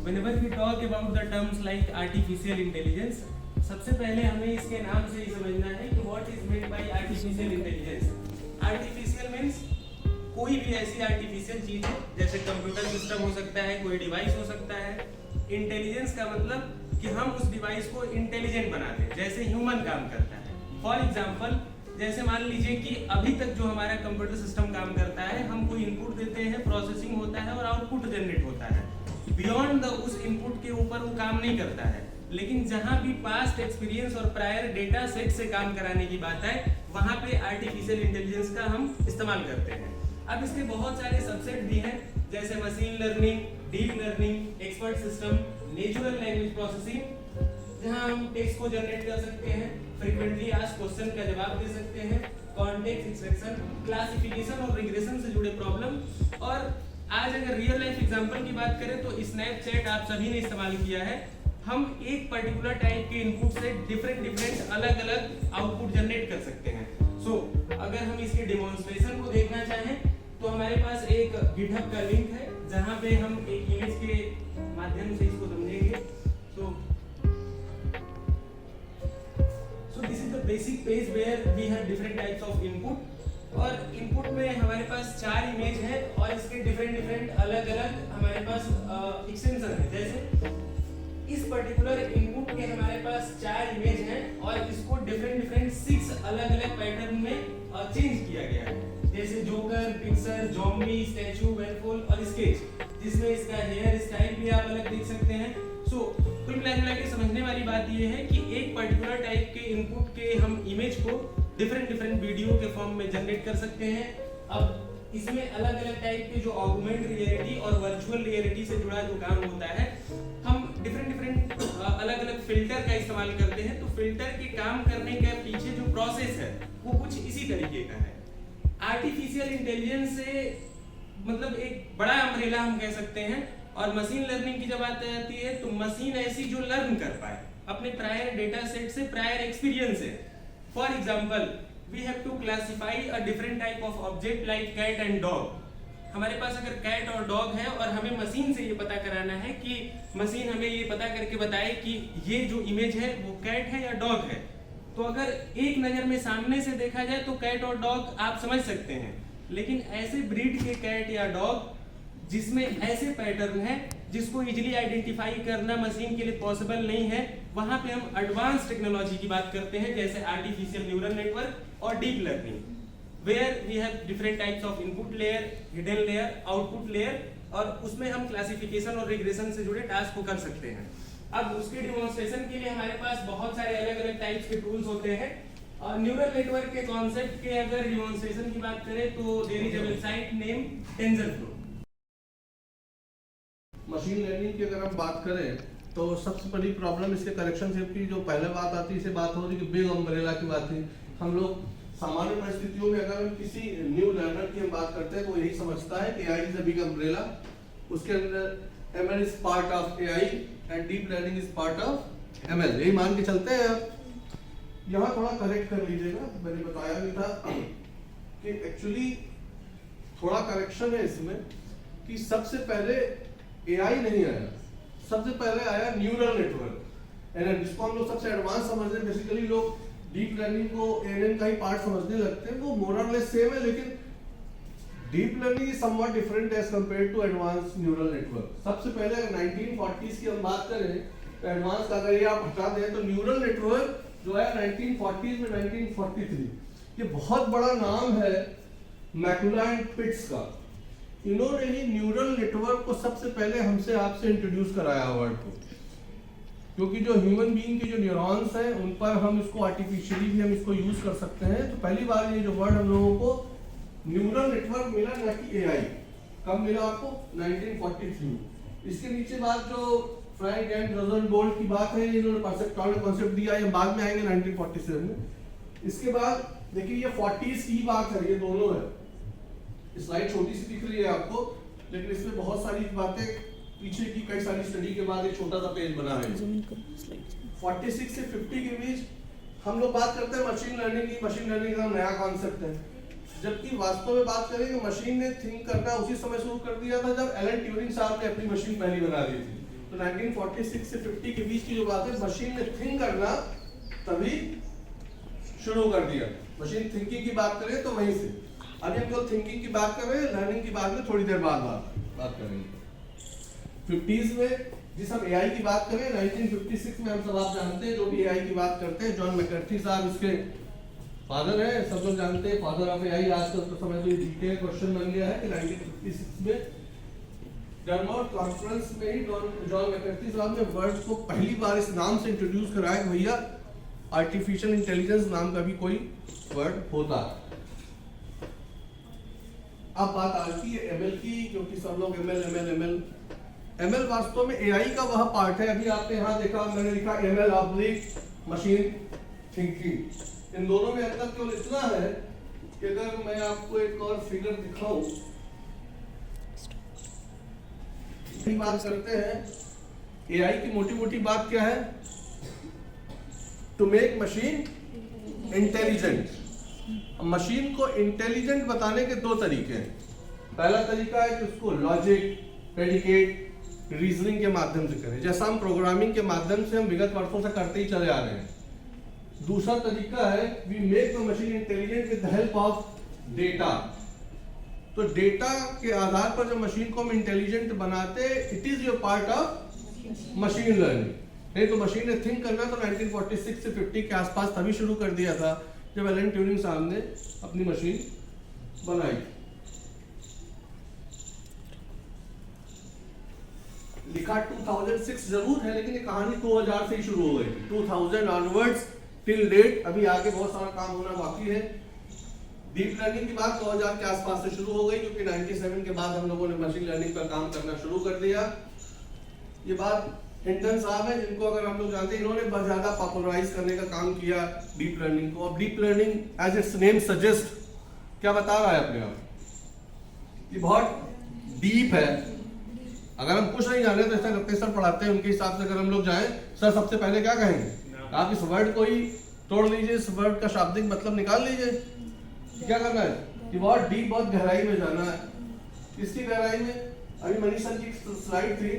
whenever we talk about the terms like artificial intelligence, सबसे पहले हमें इसके नाम से ही समझना है कि what is meant by artificial intelligence. Artificial means कोई भी ऐसी आर्टिफिशियल चीज है, जैसे कंप्यूटर सिस्टम हो सकता है, कोई डिवाइस हो सकता है. इंटेलिजेंस का मतलब कि हम उस डिवाइस को इंटेलिजेंट बनाते हैं, जैसे ह्यूमन काम करता है. फॉर एग्जाम्पल, जैसे मान लीजिए कि अभी तक जो हमारा कंप्यूटर सिस्टम काम करता है, हम कोई इनपुट देते हैं, प्रोसेसिंग होता है और आउटपुट जनरेट होता है. बियॉन्ड द उस इनपुट के ऊपर वो काम नहीं करता है. लेकिन जहाँ भी पास्ट एक्सपीरियंस और प्रायर डेटा सेट से काम कराने की बात है, वहाँ पे आर्टिफिशियल इंटेलिजेंस का हम इस्तेमाल करते हैं. अब इसके बहुत सारे सबसेट भी हैं, जैसे machine learning, deep learning, expert system, natural language processing, जहाँ हम टेक्स्ट को जनरेट कर सकते हैं, फ्रीक्वेंटली आस्क्ड क्वेश्चन का जवाब दे सकते हैं, कॉन्टेक्स्ट एक्सट्रैक्शन, क्लासिफिकेशन और रिग्रेशन से जुड़े प्रॉब्लम. और आज अगर रियल लाइफ एग्जांपल की बात करें तो स्नैपचैट आप सभी ने इस्तेमाल किया है. हम एक पर्टिकुलर टाइप के इनपुट से डिफरेंट अलग अलग आउटपुट जनरेट कर सकते हैं. सो अगर हम इसके डेमोन्स्ट्रेशन को देखना चाहें तो हमारे पास एक गिटहब का लिंक है, जहां पे हम एक इमेज के माध्यम से इसको समझेंगे. So this is the basic page where we have different types of input. और इनपुट में हमारे पास 4 इमेज है और इसके डिफरेंट अलग हमारे पास एक्सटेंशन है. जैसे इस पर्टिकुलर इनपुट के हमारे पास 4 इमेज हैं और इसको डिफरेंट 6 अलग पैटर्न में चेंज किया गया है. जैसे जोकर, पिक्सर, ज़ॉम्बी, स्टैचू, वेलफॉल और स्केच, जिसमें इसका हेयर स्टाइल भी आप अलग देख सकते हैं. सो कुल मिला के समझने वाली बात यह है कि एक पर्टिकुलर टाइप के इनपुट के हम इमेज को डिफरेंट वीडियो के फॉर्म में जनरेट कर सकते हैं. अब इसमें अलग टाइप के जो ऑगमेंट रियलिटी और वर्चुअल रियलिटी से जुड़ा जो काम होता है, हम डिफरेंट अलग फिल्टर का इस्तेमाल करते हैं. तो फिल्टर के काम करने के पीछे जो प्रोसेस है वो कुछ इसी तरीके का है. आर्टिफिशियल इंटेलिजेंस से मतलब एक बड़ा अम्ब्रेला हम कह सकते हैं. और मशीन लर्निंग की जब बात आती है तो मशीन ऐसी जो लर्न कर पाए अपने प्रायर डेटा सेट से, प्रायर एक्सपीरियंस से. For example, we have to classify a different type of object like cat and dog. हमारे पास अगर कैट और डॉग है और हमें मशीन से ये पता कराना है कि मशीन हमें ये पता करके बताए कि ये जो इमेज है वो कैट है या डॉग है, तो अगर एक नजर में सामने से देखा जाए तो कैट और डॉग आप समझ सकते हैं. लेकिन ऐसे ब्रीड के कैट या डॉग जिसमें ऐसे पैटर्न है जिसको इजीली आइडेंटिफाई करना मशीन के लिए पॉसिबल नहीं है, वहां पे हम एडवांस टेक्नोलॉजी की बात करते हैं, जैसे आर्टिफिशियल न्यूरल नेटवर्क और deep learning, where we have different types of input layer, hidden layer, output layer, और उसमें हम क्लासिफिकेशन और रिग्रेशन से जुड़े टास्क को कर सकते हैं. अब उसके डेमोन्स्ट्रेशन के लिए हमारे पास बहुत सारे अलग टाइप्स के टूल्स होते हैं. और न्यूरल नेटवर्क के कॉन्सेप्ट के अगर डेमोन्स्ट्रेशन की बात करें तो there is a website name TensorFlow. Machine learning की अगर हम बात करें तो सबसे बड़ी प्रॉब्लम इसके करेक्शन सेप की जो पहले बात आती है, इसे बात हो रही कि बिग अम्ब्रेला की बात थी. हम लोग सामान्य परिस्थितियों में अगर हम किसी न्यू लर्नर की हम बात करते हैं तो यही समझता है कि AI is a big umbrella. उसके अंदर ML is part of AI and deep learning is part of ML, यही मान के चलते हैं. यहाँ थोड़ा करेक्ट कर लीजिएगा, मैंने बताया भी था कि एक्चुअली थोड़ा करेक्शन है इसमें कि सबसे पहले AI नहीं आया, सबसे पहले आया न्यूरल नेटवर्क, जिसको हम लोग सबसे एडवांस समझते हैं. बेसिकली लोग डीप लर्निंग को ANN का ही पार्ट समझने लगते हैं. वो मोर और लेस सेम है, लेकिन deep learning is somewhat different as compared to advance neural network. सबसे पहले अगर 1940s की हम बात करें तो एडवांस का अगर ये आप हटा दें तो न्यूरल नेटवर्क जो है 1940s में 1943, ये बहुत बड़ा नाम है मैकुला एंड पिट्स का. इन्होंने ही न्यूरल नेटवर्क को सबसे पहले हमसे आपसे इंट्रोड्यूस कराया वर्ड को, क्योंकि जो ह्यूमन बीइंग के जो न्यूरॉन्स हैं उन पर हम इसको आर्टिफिशियली भी हम इसको यूज कर सकते हैं. तो पहली बार ये जो वर्ड हम लोगों को न्यूरल नेटवर्क मिला, ना कि AI. कब मिला आपको? 1943. इसके नीचे बात जो फ्रैंक एंड रोजनबोल्ट की बात है, इन्होंने कॉन्सेप्ट दिया, ये बाद में आएंगे 1947 में. इसके बाद देखिए ये 40s की बात है, ये दोनों है. स्लाइड छोटी सी दिख रही है आपको, लेकिन इसमें बहुत सारी बातें पीछे की कई सारी स्टडी के बाद एक छोटा सा पेज बना है. 46 से 50 के बीच हम लोग बात करते हैं मशीन लर्निंग की. मशीन लर्निंग का नया कॉन्सेप्ट है, जबकि वास्तव में बात करें कि मशीन ने थिंक करना उसी समय शुरू कर दिया था जब एलन ट्यूरिंग साहब ने अपनी मशीन पहली बना दी थी. तो 1946 से 50 के बीच की जो बात है, मशीन ने थिंक करना तभी शुरू कर दिया। मशीन थिंकिंग की बात करें तो वहीं से। अभी हम लोग थिंकिंग की बात कर रहे हैं, लर्निंग की बात में थोड़ी देर बाद बात करेंगे। 50s में जिस हम एआई की बात करें, 1956 में हम सब आप जानते हैं, जो भी एआई की बात करते हैं, जॉन मैकर्थी साहब इसके फादर है, सब लोग जानते हैं, फादर ऑफ एआई। आजकल तो समय तो डिटेल क्वेश्चन बन गया है कि 1956 में डर्मोट कॉन्फ्रेंस में ही जॉन मैकर्थी साहब ने वर्ड को पहली बार इस नाम से इंट्रोड्यूस कराया कि भैया आर्टिफिशियल इंटेलिजेंस नाम का भी कोई वर्ड होता है। अब बात आती है एमएल की, क्योंकि सब लोग एमएल वास्तव में एआई का वह पार्ट है। अभी आपने यहाँ देखा, मैंने लिखा एमएल ऑब्लिक मशीन थिंकिंग। इन दोनों में अंतर केवल इतना है कि अगर मैं आपको एक और फिगर दिखाऊं, बात करते हैं एआई की मोटी मोटी बात क्या है, to make machine intelligent. Machine को इंटेलिजेंट बताने के दो तरीके हैं। पहला तरीका है कि उसको लॉजिक, प्रेडिकेट, रीजनिंग के माध्यम से करें, जैसा हम प्रोग्रामिंग के माध्यम से हम विगत वर्षों से करते ही चले आ रहे हैं। दूसरा तरीका है we make the machine intelligent with the help of data. तो डेटा के आधार पर जब मशीन को हम इंटेलिजेंट बनाते, it is your part of machine learning. नहीं तो मशीन ने थिंक करना तो 1946 से 50 के आसपास तभी शुरू कर दिया था जब एलन ट्यूरिंग साहब ने अपनी मशीन बनाई। लिखा 2006 जरूर है, लेकिन ये कहानी 2000 से ही शुरू हो गई। 2000 ऑनवर्ड्स टिल डेट अभी आगे बहुत सारा काम होना बाकी है। डीप लर्निंग की बात 2000 के आसपास से शुरू हो गई, क्योंकि 97 के बाद हम लोगों ने मशीन लर्निंग पर काम करना शुरू कर दिया। ये बात हिंटन साहब है, जिनको अगर हम लोग जानते हैं, इन्होंने बहुत ज्यादा पॉपुलराइज करने का काम किया डीप लर्निंग को। अब deep learning as its name suggest क्या बता रहा है अपने आप, ये बहुत डीप है। अगर हम कुछ नहीं जाने तो ऐसा करते हैं, सर पढ़ाते हैं उनके हिसाब से अगर हम लोग जाएं, सर सबसे पहले क्या कहेंगे, आप इस वर्ड को ही तोड़ लीजिए, इस वर्ड का शाब्दिक मतलब निकाल लीजिए। क्या करना है कि बहुत डीप, बहुत गहराई में जाना है। इसकी गहराई में अभी मनीष सर की स्लाइड थी,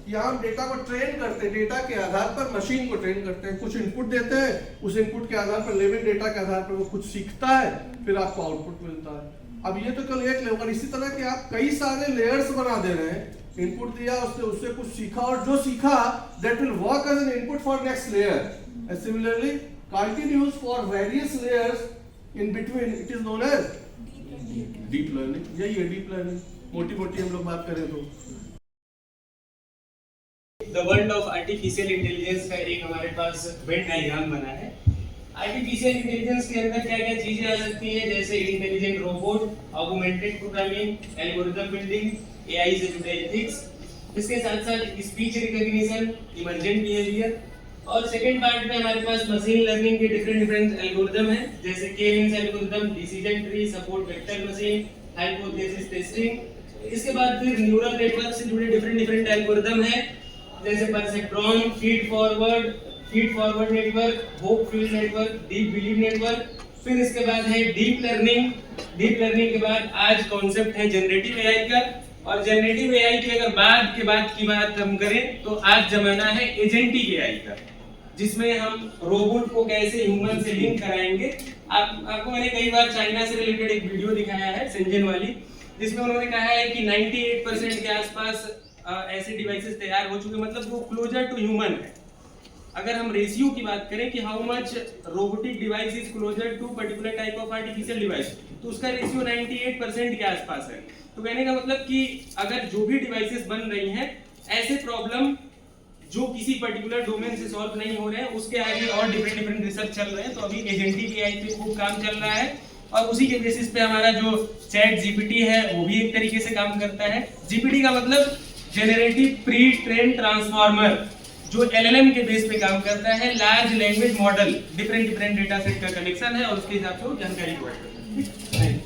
यहाँ हम डेटा को ट्रेन करते हैं, डेटा के आधार पर मशीन को ट्रेन करते हैं, कुछ इनपुट देते हैं, उस इनपुट के आधार पर लेवल डेटा के आधार पर वो कुछ सीखता है, फिर आपको आउटपुट मिलता है। अब ये तो केवल एक लेवल, इसी तरह के आप कई सारे लेयर्स बना दे रहे हैं। इनपुट दिया, उससे कुछ सीखा, और जो सीखा that will work as an input for next layer. Similarly continuous for various layers in between, it is known as deep learning. यही है डीप लर्निंग, मोटी मोटी हम लोग बात करें तो। The world of artificial intelligence का एक हमारे पास वेन डायग्राम बना है। आर्टिफिशियल इंटेलिजेंस के अंदर क्या क्या चीजें आ सकती है, जैसे intelligent robot, augmented programming, algorithm building, AI से जुड़े एथिक्स, इसके साथ साथ स्पीच रिकॉग्निशन, इमर्जेंट बिहेवियर, और सेकंड पार्ट में हमारे पास मशीन लर्निंग के डिफरेंट एल्गोरिथम हैं, जैसे के means algorithm, decision tree, support vector machine, hypothesis testing. इसके बाद फिर न्यूरल नेटवर्क से जुड़े डिफरेंट एल्गोरिथम हैं, जैसे perceptron, feed forward network, hope field network, deep believe network. फिर इसके बाद है डीप लर्निंग। डीप लर्निंग के बाद आज कॉन्सेप्ट है जनरेटिव एआई का, और जनरेटिव एआई की अगर बाद की बात हम करें तो आज जमाना है एजेंटिक एआई का, जिसमें हम रोबोट को कैसे ह्यूमन से लिंक कराएंगे। आपको मैंने कई बार चाइना से रिलेटेड एक वीडियो दिखाया है, सेंजन वाली, जिसमें उन्होंने कहा है कि 98% के आसपास ऐसे डिवाइसेस तैयार हो चुके, मतलब वो क्लोजर टू ह्यूमन है। अगर हम रेशियो की बात करें कि how much robotic device is closer to particular type of artificial device, तो उसका रेशियो 98% के आसपास है। तो कहने का मतलब कि अगर जो भी डिवाइसेस बन रही हैं, ऐसे प्रॉब्लम जो किसी पर्टिकुलर डोमेन से सॉल्व नहीं हो रहे हैं, उसके आगे और डिफरेंट रिसर्च चल रहे हैं। तो अभी एजेंटिक एआई पे खूब काम चल रहा है, और उसी के बेसिस पे हमारा जो चैट जीपीटी है वो भी एक तरीके से काम करता है। जीपीटी का मतलब जेनरेटिव प्री ट्रेन ट्रांसफॉर्मर, जो एलएलएम के बेस पे काम करता है। Large language model, different data set का कलेक्शन है, और उसके हिसाब से वो जानकारी प्रोवाइड करता है।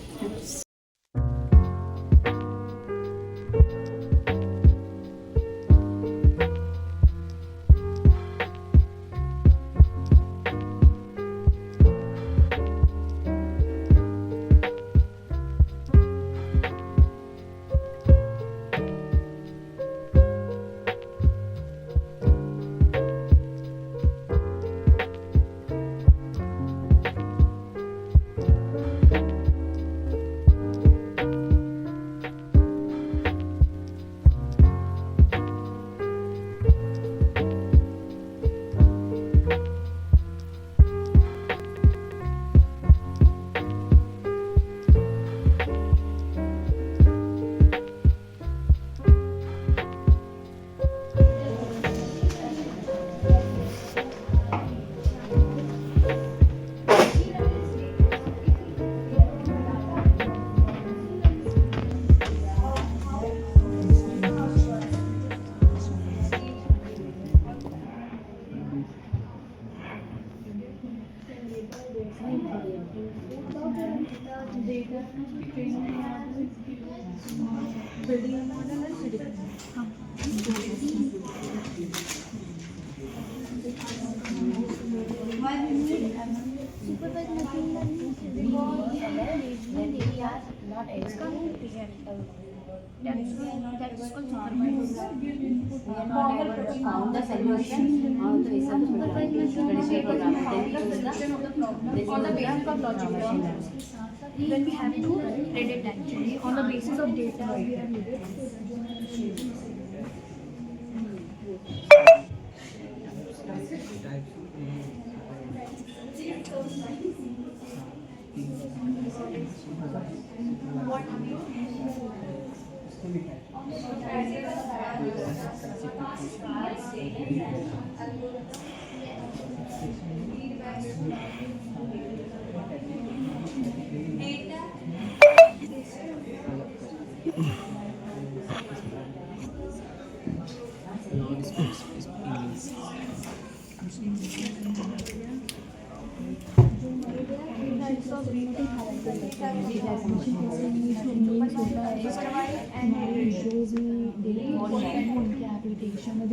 building model and city. हाँ. Why we need supervised machine learning because when they are not able that's called supervised. We are not able to count the solution on the basis of the program. Traditional program. Then we choose the On the basis of logic. machine learning. When we have to predict actually on the basis of data we are needed.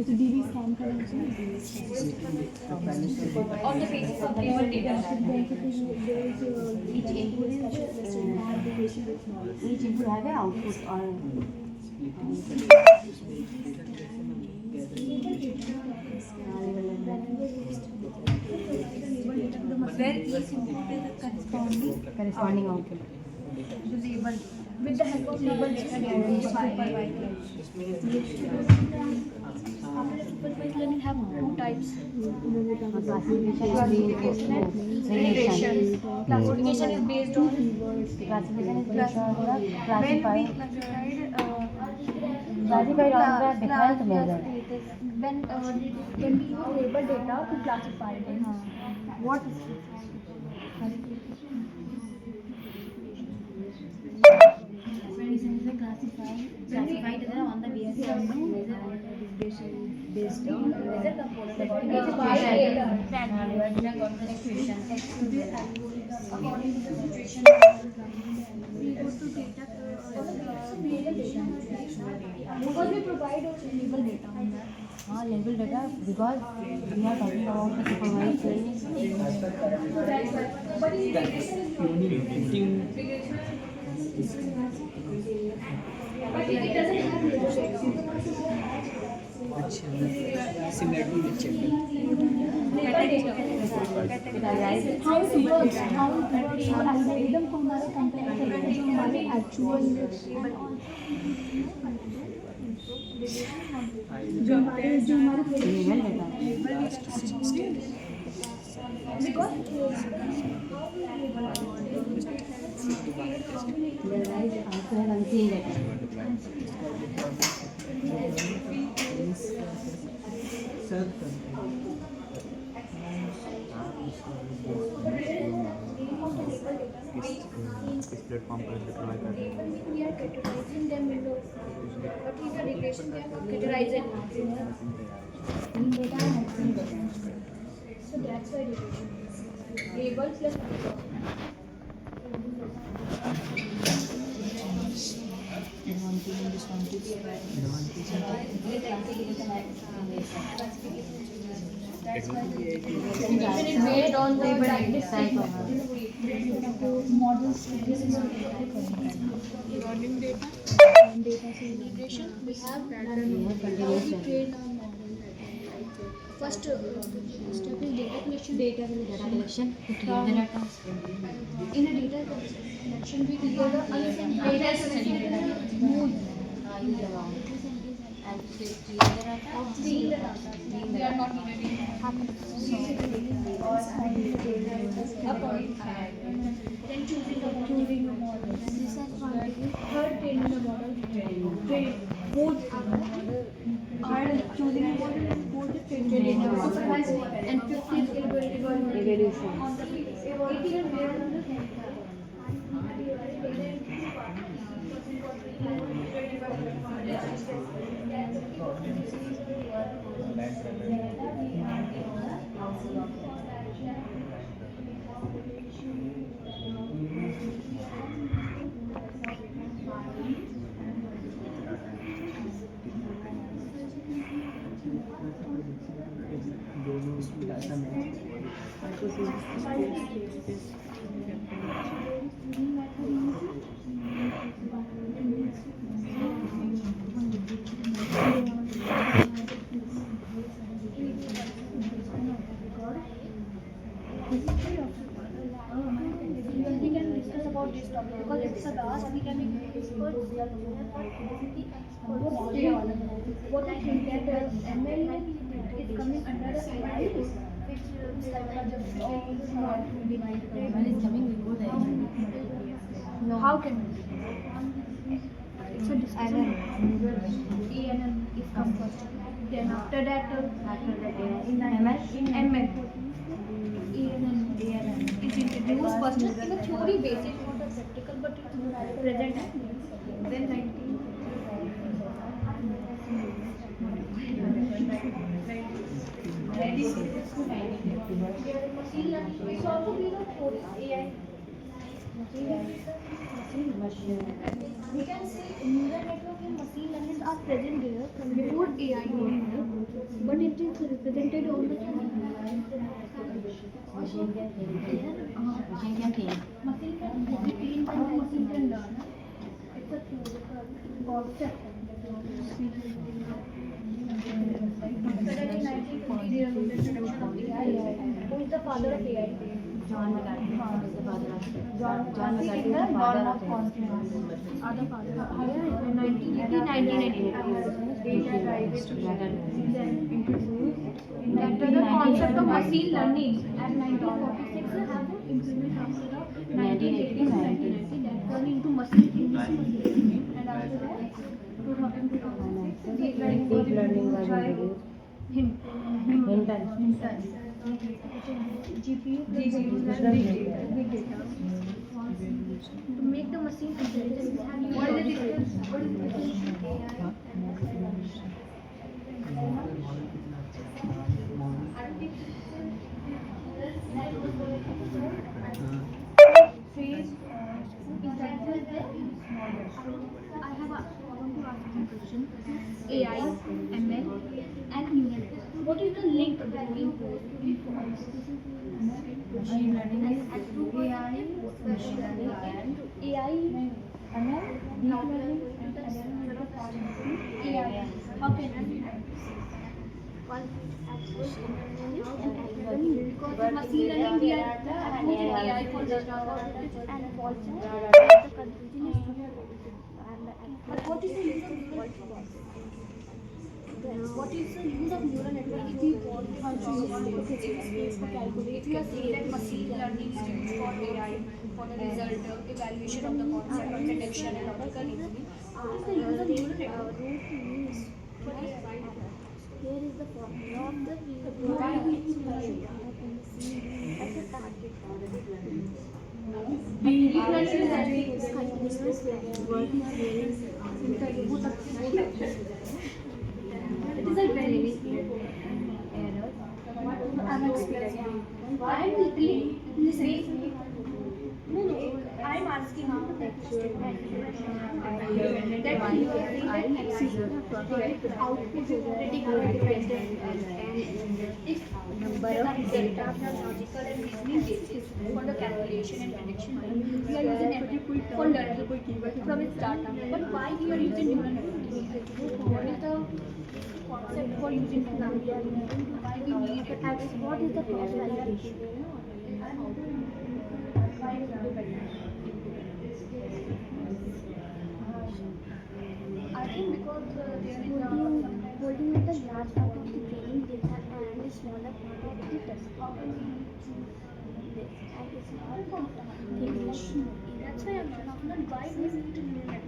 जैसे DV scan कर On the basis of given data. Each input have an output or where each input is corresponding output. label with the help of label they can identify. After supervised learning have two types. Classification Relation. Classification is based on Classification is based on the when we classified classified on the different method. when we use label data to classify them. What Classification is the classified on the basis of based on whether according to the situation we go to data because we provide label data on that. Label data because we are talking about the supervised learning. But in but it doesn't have label data. Similar to the chapter. How it works, so algorithm को हमारा compare करेगा जो हमारे actual जो हमारे इस platform पर deploy कर रहे हैं। we are categorizing them into what is the regression we are categorizing so that's why regression label plus Classification is based on the models. Regarding data integration, we have how we train our model. First step is data collection. Data collection to clear the data. In a data collection, we clear the unassigned mood And to clear the data. of seeing the data. We are not needed then choosing the model. And this is third training the model. Both are choosing the model and both is training the model. And fifth is evaluation. On the 18 is based on the We can discuss about this topic because it's a vast. We can make experts. What I think that ML is coming under the AI, which is not divided. When it's coming before the AI. How can it's a discussion. ANN is come first. Then after that, In ML? in ML, ANN is introduced first in the theory basis, not the practical, but it's present. Then 19. Machine learning is also be the AI. We can say neural network and machine learning are present there before AI came, but it is represented on the Machine can think. Machine can think. machine can think and machine can learn. It's a theoretical concept. After that, in 1950, there was the introduction of AI. Who is the father of AI? John McCarthy is the father of John McCarthy is the father of Other father of AI in 1980. Then introduced the concept of machine learning and 1946 have implemented after the 1980 that turned into machine learning and after that 2006 deep learning was introduced Hinton. GPU big data to make the machine intelligent. What is the difference? What is the difference between I want to ask you a question. AI, ML, and neural network. What is the link between both? machine learning AI, machine learning, and AI, ML, deep learning, and AI. How can I? Because machine learning, we are using AI for data and false. But what is the use of neural network? What is the use of neural network if we want to use the physics space to calculate? We are saying that machine learning is used for AI, for the result, evaluation of the concept, or prediction and logical reasoning. What is the use of neural network? Here is the formula of the expression as a target. Deep learning is continuous it is a very error. I'm explaining. I am literally listening. No, I am asking how the statement that I see the output is critically dependent and if number of data from logical and reasoning basis for the calculation and prediction, we are using ML for learning from its data. But why we are using neural network? What is the concept for using neural network? Why we need it? What is the cross validation? I think because there is holding the large part of the training data and a smaller part of the test. How can we use this? And it's not that's why I'm not why we need to know like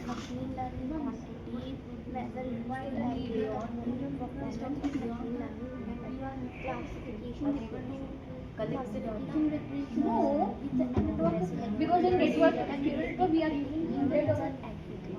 machine learning quantity, measure why the need of performance of machine learning and classification no, it's a network because in network and neural network we are using 100% accuracy.